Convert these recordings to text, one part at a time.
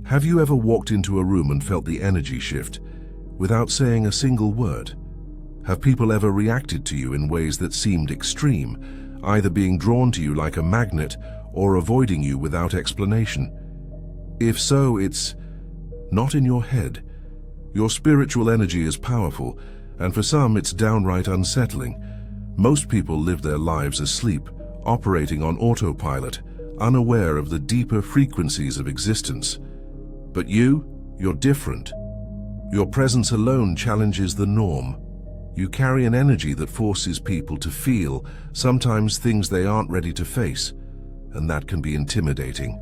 Have you ever walked into a room and felt the energy shift without saying a single word? Have people ever reacted to you in ways that seemed extreme, either being drawn to you like a magnet or avoiding you without explanation? If so, it's not in your head. Your spiritual energy is powerful, and for some it's downright unsettling. Most people live their lives asleep, operating on autopilot, unaware of the deeper frequencies of existence. But you're different. Your presence alone challenges the norm. You carry an energy that forces people to feel, sometimes things they aren't ready to face, and that can be intimidating.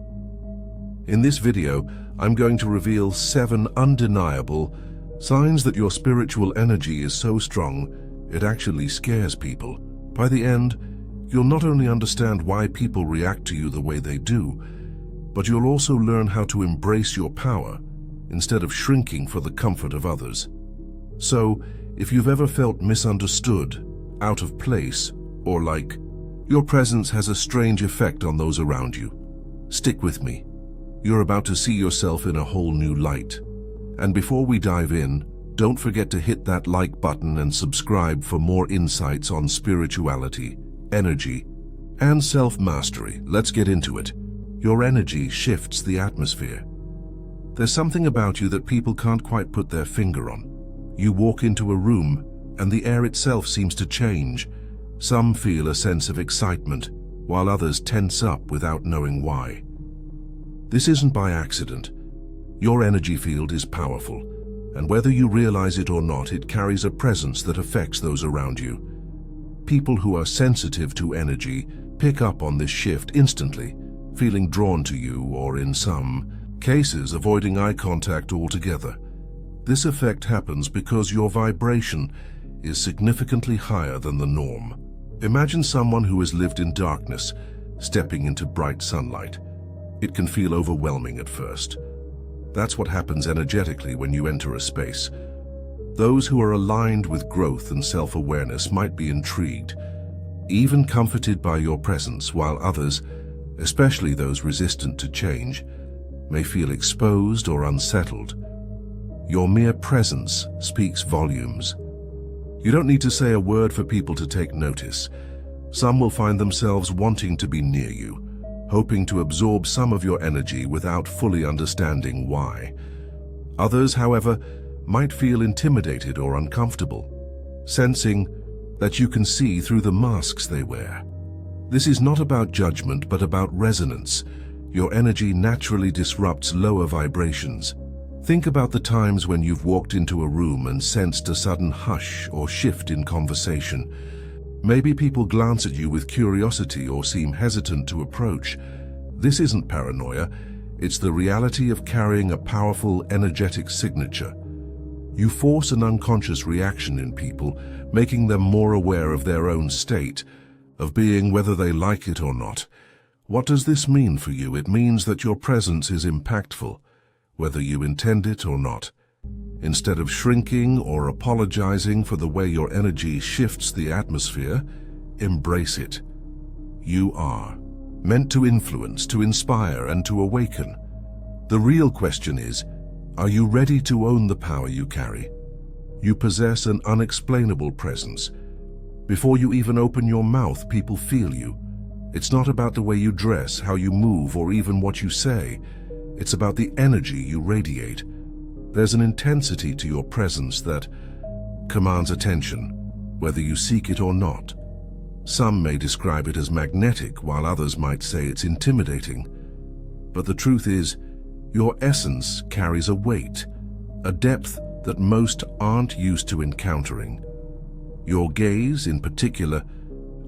In this video, I'm going to reveal 7 undeniable signs that your spiritual energy is so strong it actually scares people. By the end, you'll not only understand why people react to you the way they do, but you'll also learn how to embrace your power instead of shrinking for the comfort of others. So, if you've ever felt misunderstood, out of place, or like your presence has a strange effect on those around you, stick with me. You're about to see yourself in a whole new light. And before we dive in, don't forget to hit that like button and subscribe for more insights on spirituality, energy, and self-mastery. Let's get into it. Your energy shifts the atmosphere. There's something about you that people can't quite put their finger on. You walk into a room, and the air itself seems to change. Some feel a sense of excitement, while others tense up without knowing why. This isn't by accident. Your energy field is powerful, and whether you realize it or not, it carries a presence that affects those around you. People who are sensitive to energy pick up on this shift instantly, feeling drawn to you or, in some cases, avoiding eye contact altogether. This effect happens because your vibration is significantly higher than the norm. Imagine someone who has lived in darkness stepping into bright sunlight. It can feel overwhelming at first. That's what happens energetically when you enter a space. Those who are aligned with growth and self-awareness might be intrigued, even comforted by your presence, while others, especially those resistant to change, may feel exposed or unsettled. Your mere presence speaks volumes. You don't need to say a word for people to take notice. Some will find themselves wanting to be near you, hoping to absorb some of your energy without fully understanding why. Others, however, might feel intimidated or uncomfortable, sensing that you can see through the masks they wear. This is not about judgment, but about resonance. Your energy naturally disrupts lower vibrations. Think about the times when you've walked into a room and sensed a sudden hush or shift in conversation. Maybe people glance at you with curiosity or seem hesitant to approach. This isn't paranoia, it's the reality of carrying a powerful, energetic signature. You force an unconscious reaction in people, making them more aware of their own state, of being whether they like it or not. What does this mean for you? It means that your presence is impactful, whether you intend it or not. Instead of shrinking or apologizing for the way your energy shifts the atmosphere, embrace it. You are meant to influence, to inspire, and to awaken. The real question is, are you ready to own the power you carry? You possess an unexplainable presence. Before you even open your mouth, people feel you. It's not about the way you dress, how you move, or even what you say. It's about the energy you radiate. There's an intensity to your presence that commands attention, whether you seek it or not. Some may describe it as magnetic, while others might say it's intimidating. But the truth is, your essence carries a weight, a depth that most aren't used to encountering. Your gaze, in particular,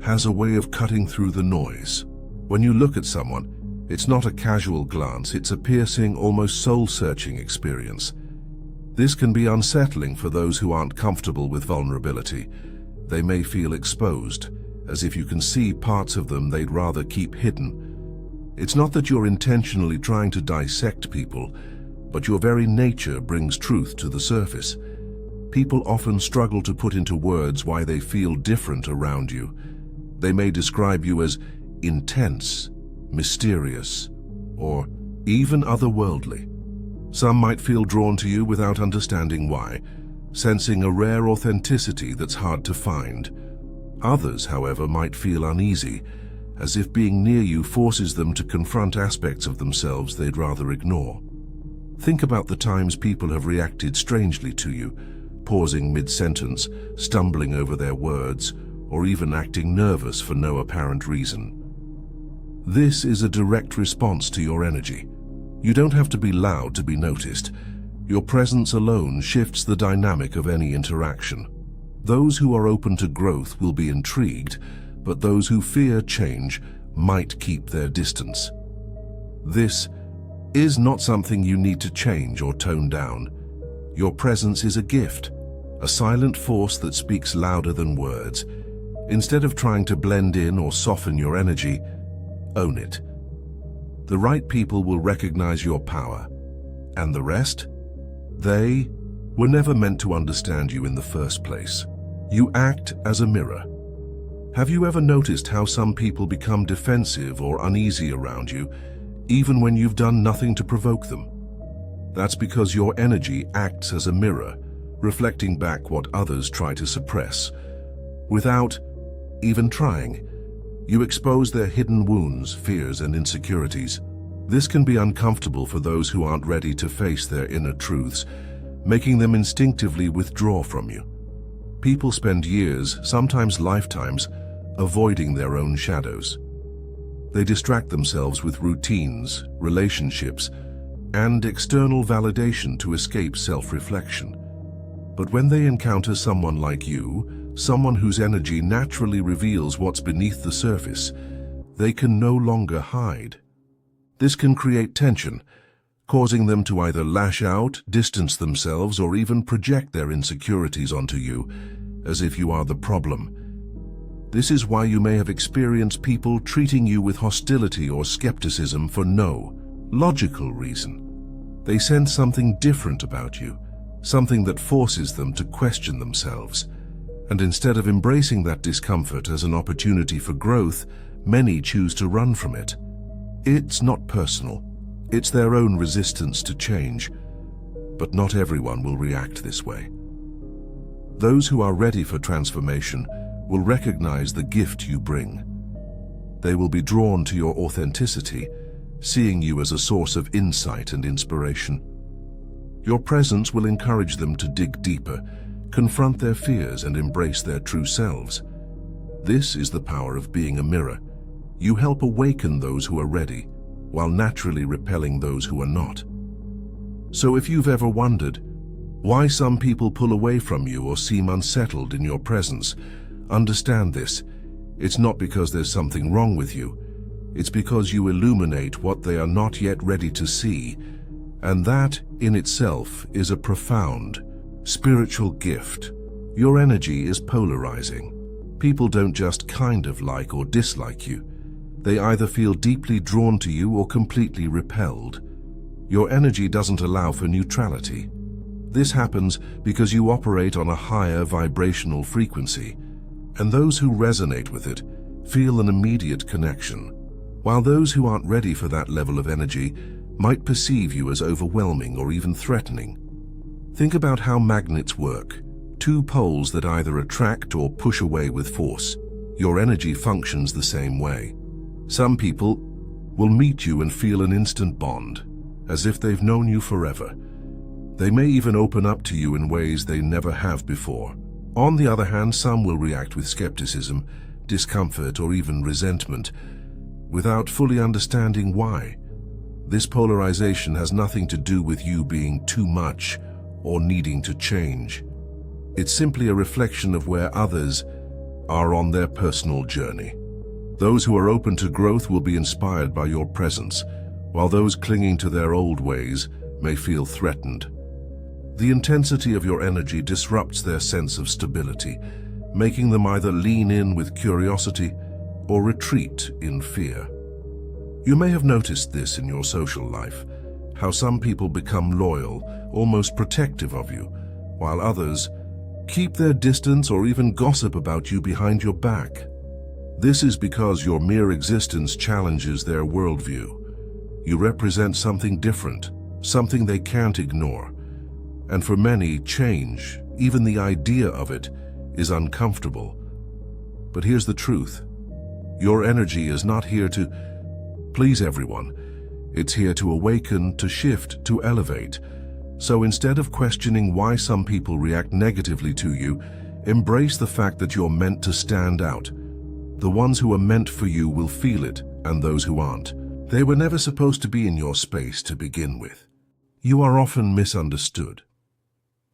has a way of cutting through the noise. When you look at someone, it's not a casual glance, it's a piercing, almost soul-searching experience. This can be unsettling for those who aren't comfortable with vulnerability. They may feel exposed, as if you can see parts of them they'd rather keep hidden. It's not that you're intentionally trying to dissect people, but your very nature brings truth to the surface. People often struggle to put into words why they feel different around you. They may describe you as intense, mysterious, or even otherworldly. Some might feel drawn to you without understanding why, sensing a rare authenticity that's hard to find. Others, however, might feel uneasy, as if being near you forces them to confront aspects of themselves they'd rather ignore. Think about the times people have reacted strangely to you, pausing mid-sentence, stumbling over their words, or even acting nervous for no apparent reason. This is a direct response to your energy. You don't have to be loud to be noticed. Your presence alone shifts the dynamic of any interaction. Those who are open to growth will be intrigued, but those who fear change might keep their distance. This is not something you need to change or tone down. Your presence is a gift, a silent force that speaks louder than words. Instead of trying to blend in or soften your energy, own it. The right people will recognize your power. And the rest? They were never meant to understand you in the first place. You act as a mirror. Have you ever noticed how some people become defensive or uneasy around you, even when you've done nothing to provoke them? That's because your energy acts as a mirror, reflecting back what others try to suppress. Without even trying, you expose their hidden wounds, fears, and insecurities. This can be uncomfortable for those who aren't ready to face their inner truths, making them instinctively withdraw from you. People spend years, sometimes lifetimes, avoiding their own shadows. They distract themselves with routines, relationships, and external validation to escape self-reflection. But when they encounter someone like you, someone whose energy naturally reveals what's beneath the surface, they can no longer hide. This can create tension, causing them to either lash out, distance themselves, or even project their insecurities onto you, as if you are the problem. This is why you may have experienced people treating you with hostility or skepticism for no logical reason. They sense something different about you, something that forces them to question themselves. And instead of embracing that discomfort as an opportunity for growth, many choose to run from it. It's not personal. It's their own resistance to change. But not everyone will react this way. Those who are ready for transformation will recognize the gift you bring. They will be drawn to your authenticity, seeing you as a source of insight and inspiration. Your presence will encourage them to dig deeper, confront their fears, and embrace their true selves. This is the power of being a mirror. You help awaken those who are ready, while naturally repelling those who are not. So if you've ever wondered why some people pull away from you or seem unsettled in your presence, understand this. It's not because there's something wrong with you. It's because you illuminate what they are not yet ready to see, and that in itself is a profound spiritual gift. Your energy is polarizing. People don't just kind of like or dislike you. They either feel deeply drawn to you or completely repelled. Your energy doesn't allow for neutrality. This happens because you operate on a higher vibrational frequency, and those who resonate with it feel an immediate connection, while those who aren't ready for that level of energy might perceive you as overwhelming or even threatening. Think about how magnets work. Two poles that either attract or push away with force. Your energy functions the same way. Some people will meet you and feel an instant bond, as if they've known you forever. They may even open up to you in ways they never have before. On the other hand, some will react with skepticism, discomfort, or even resentment, without fully understanding why. This polarization has nothing to do with you being too much or needing to change. It's simply a reflection of where others are on their personal journey. Those who are open to growth will be inspired by your presence, while those clinging to their old ways may feel threatened. The intensity of your energy disrupts their sense of stability, making them either lean in with curiosity or retreat in fear. You may have noticed this in your social life, how some people become loyal, almost protective of you, while others keep their distance or even gossip about you behind your back. This is because your mere existence challenges their worldview. You represent something different, something they can't ignore. And for many, change, even the idea of it, is uncomfortable. But here's the truth. Your energy is not here to please everyone. It's here to awaken, to shift, to elevate. So instead of questioning why some people react negatively to you, embrace the fact that you're meant to stand out. The ones who are meant for you will feel it, and those who aren't. They were never supposed to be in your space to begin with. You are often misunderstood.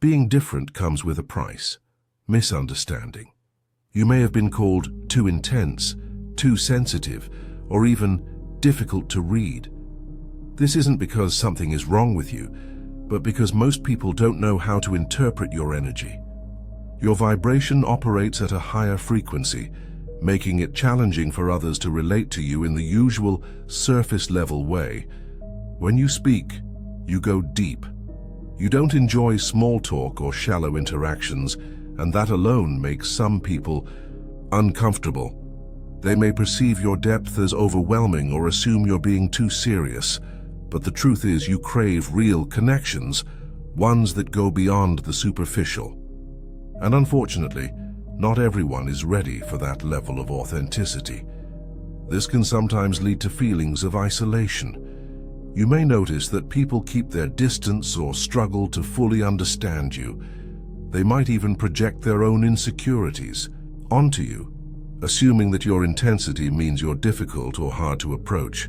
Being different comes with a price. Misunderstanding. You may have been called too intense, too sensitive, or even difficult to read. This isn't because something is wrong with you, but because most people don't know how to interpret your energy. Your vibration operates at a higher frequency, making it challenging for others to relate to you in the usual surface-level way. When you speak, you go deep. You don't enjoy small talk or shallow interactions, and that alone makes some people uncomfortable. They may perceive your depth as overwhelming or assume you're being too serious, but the truth is you crave real connections, ones that go beyond the superficial. And unfortunately, not everyone is ready for that level of authenticity. This can sometimes lead to feelings of isolation. You may notice that people keep their distance or struggle to fully understand you. They might even project their own insecurities onto you, assuming that your intensity means you're difficult or hard to approach.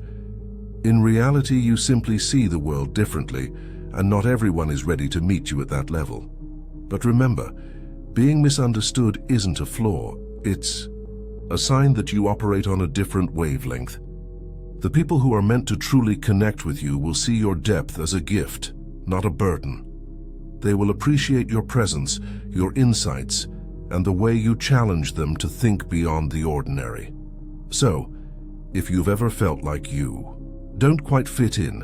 In reality, you simply see the world differently, and not everyone is ready to meet you at that level. But remember, being misunderstood isn't a flaw, it's a sign that you operate on a different wavelength. The people who are meant to truly connect with you will see your depth as a gift, not a burden. They will appreciate your presence, your insights, and the way you challenge them to think beyond the ordinary. So, if you've ever felt like you don't quite fit in,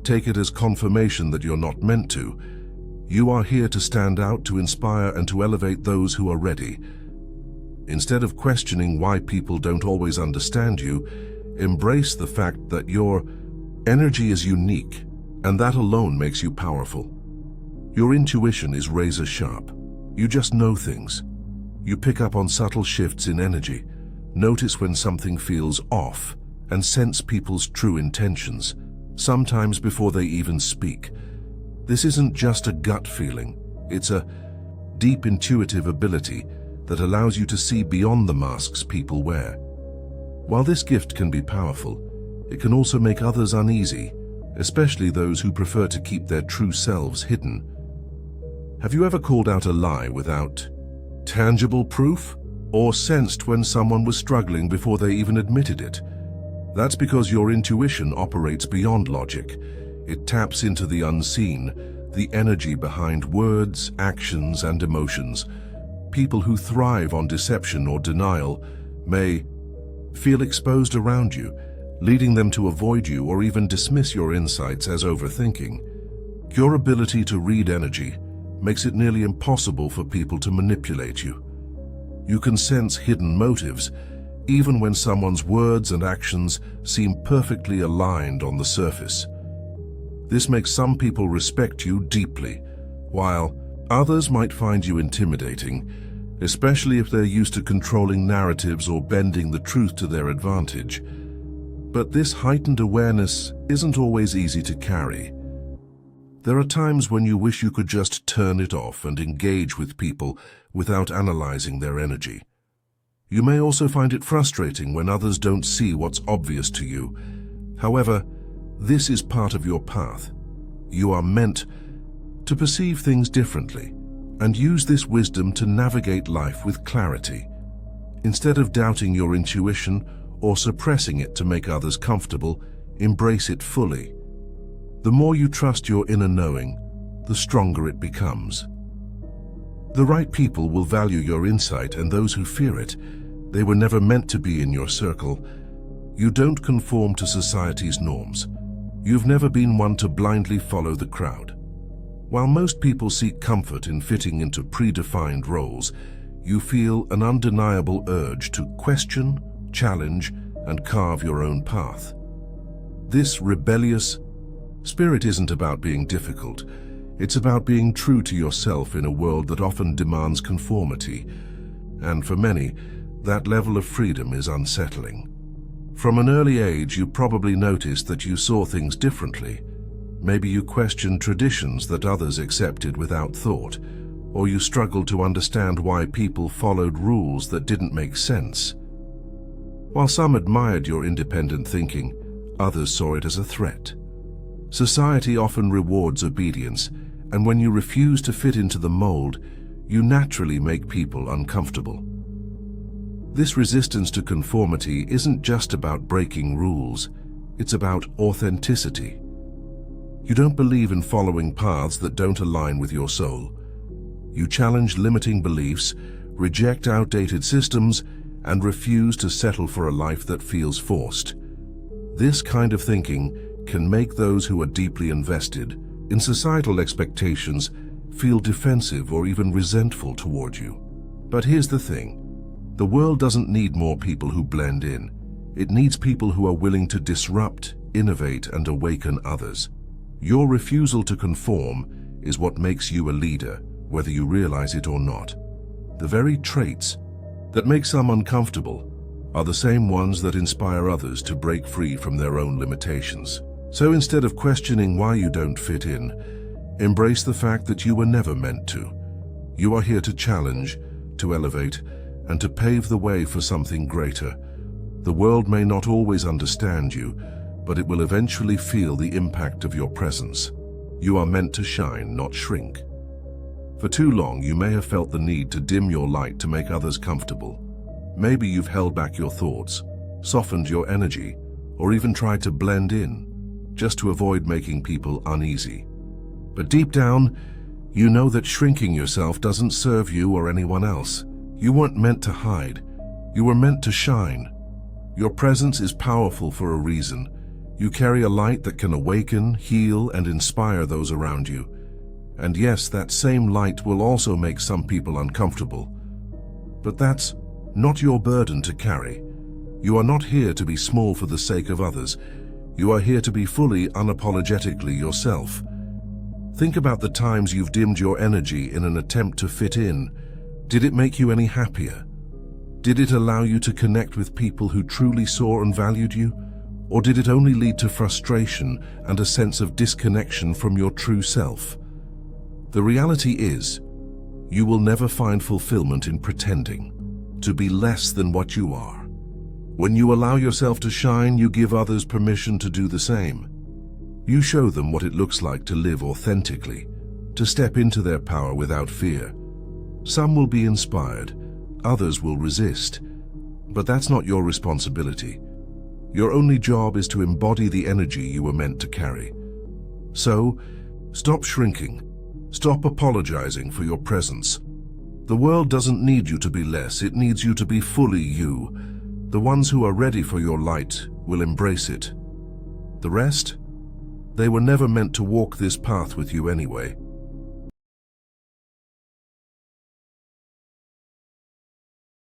take it as confirmation that you're not meant to. You are here to stand out, to inspire, and to elevate those who are ready. Instead of questioning why people don't always understand you, embrace the fact that your energy is unique, and that alone makes you powerful. Your intuition is razor sharp. You just know things. You pick up on subtle shifts in energy, notice when something feels off, and sense people's true intentions, sometimes before they even speak. This isn't just a gut feeling, it's a deep intuitive ability that allows you to see beyond the masks people wear. While this gift can be powerful, it can also make others uneasy, especially those who prefer to keep their true selves hidden. Have you ever called out a lie without tangible proof, or sensed when someone was struggling before they even admitted it? That's because your intuition operates beyond logic. It taps into the unseen, the energy behind words, actions, and emotions. People who thrive on deception or denial may feel exposed around you, leading them to avoid you or even dismiss your insights as overthinking. Your ability to read energy makes it nearly impossible for people to manipulate you. You can sense hidden motives, even when someone's words and actions seem perfectly aligned on the surface. This makes some people respect you deeply, while others might find you intimidating, especially if they're used to controlling narratives or bending the truth to their advantage. But this heightened awareness isn't always easy to carry. There are times when you wish you could just turn it off and engage with people without analyzing their energy. You may also find it frustrating when others don't see what's obvious to you. However, this is part of your path. You are meant to perceive things differently and use this wisdom to navigate life with clarity. Instead of doubting your intuition or suppressing it to make others comfortable, embrace it fully. The more you trust your inner knowing, the stronger it becomes. The right people will value your insight, and those who fear it, they were never meant to be in your circle. You don't conform to society's norms. You've never been one to blindly follow the crowd. While most people seek comfort in fitting into predefined roles, you feel an undeniable urge to question, challenge, and carve your own path. This rebellious Spirit isn't about being difficult. It's about being true to yourself in a world that often demands conformity. And for many, that level of freedom is unsettling. From an early age, you probably noticed that you saw things differently. Maybe you questioned traditions that others accepted without thought, or you struggled to understand why people followed rules that didn't make sense. While some admired your independent thinking, others saw it as a threat. Society often rewards obedience, and when you refuse to fit into the mold, you naturally make people uncomfortable. This resistance to conformity isn't just about breaking rules, it's about authenticity. You don't believe in following paths that don't align with your soul. You challenge limiting beliefs, reject outdated systems, and refuse to settle for a life that feels forced. This kind of thinking can make those who are deeply invested in societal expectations feel defensive or even resentful toward you. But here's the thing. The world doesn't need more people who blend in. It needs people who are willing to disrupt, innovate, and awaken others. Your refusal to conform is what makes you a leader, whether you realize it or not. The very traits that make some uncomfortable are the same ones that inspire others to break free from their own limitations. So instead of questioning why you don't fit in, embrace the fact that you were never meant to. You are here to challenge, to elevate, and to pave the way for something greater. The world may not always understand you, but it will eventually feel the impact of your presence. You are meant to shine, not shrink. For too long, you may have felt the need to dim your light to make others comfortable. Maybe you've held back your thoughts, softened your energy, or even tried to blend in, just to avoid making people uneasy. But deep down, you know that shrinking yourself doesn't serve you or anyone else. You weren't meant to hide. You were meant to shine. Your presence is powerful for a reason. You carry a light that can awaken, heal, and inspire those around you. And yes, that same light will also make some people uncomfortable. But that's not your burden to carry. You are not here to be small for the sake of others. You are here to be fully, unapologetically yourself. Think about the times you've dimmed your energy in an attempt to fit in. Did it make you any happier? Did it allow you to connect with people who truly saw and valued you? Or did it only lead to frustration and a sense of disconnection from your true self? The reality is, you will never find fulfillment in pretending to be less than what you are. When you allow yourself to shine, you give others permission to do the same. You show them what it looks like to live authentically, to step into their power without fear. Some will be inspired, others will resist, but that's not your responsibility. Your only job is to embody the energy you were meant to carry. So, stop shrinking. Stop apologizing for your presence. The world doesn't need you to be less, it needs you to be fully you. The ones who are ready for your light will embrace it. The rest? They were never meant to walk this path with you anyway.